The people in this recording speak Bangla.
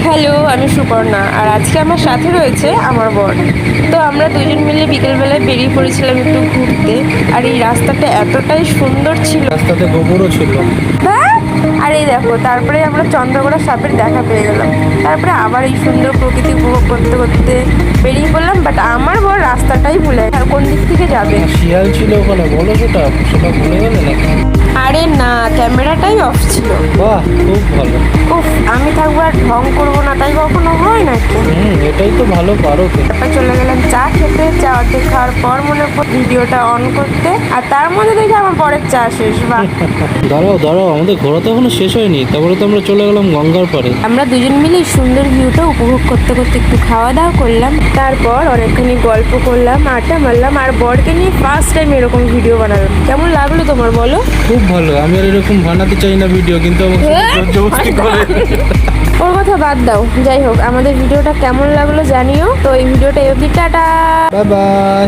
হ্যালো, আমি সুপর্ণা আর আজকে আমার সাথে রয়েছে আমার বর। তো আমরা দুজন মিলে বিকেলবেলায় বেরিয়ে পড়েছিলাম একটু ঘুরতে। আর এই রাস্তাটা এতটাই সুন্দর ছিল। রাস্তাতে গোবরও ছিল। হ্যাঁ, আর এই দেখো তারপরে আমরা চন্দ্রকোনা সাপের দেখা পেয়ে গেলাম। তারপরে আবার এই সুন্দর প্রকৃতি উপভোগ করতে করতে বেরিয়ে পড়লাম। বাট আমার বর রাস্তাটাই ভুলে আর কোন দিক থেকে যাবে। শিয়াল ছিল ওখানে, বলো সেটা ভুলে গেলে নাকি? আরে না, ক্যামেরাটাই অফ ছিল। বাহ, খুব ভালো। উফ, আমি থাকবো আর ঢং করবো না, তাই কখনো হয় নাকি? এটাই তো ভালো পারো তো। তারপর চলে গেলাম চা খেতে। চা অর্ধেক খাওয়ার পর মনে পড়ল ভিডিওটা অন করতে, আর তার মধ্যে দেখি আমার পরের চা শেষ। বা দাঁড়াও, আমাদের ঘোরা তো এখনো শেষ হয়নি। তারপরে তো আমরা চলে গেলাম গঙ্গার পাড়ে। আমরা দুজন মিলে এই সুন্দর ভিউটা উপভোগ করতে করতে একটু খাওয়া দাওয়া করলাম। তারপর অনেকখানি গল্প করলাম, আড্ডা মারলাম, আর বরকে নিয়ে ফার্স্ট টাইম এরকম ভিডিও বানালাম। কেমন লাগলো তোমার বলো? খুব ভালো। আমি আর এরকম বানাতে চাই না ভিডিও, কিন্তু আমাকে জবরদস্তি করে। ওর কথা বাদ দাও, যাই হোক আমাদের ভিডিওটা কেমন লাগলো জানিও। তো এই ভিডিওটা এই অবধি, টাটা। Bye bye.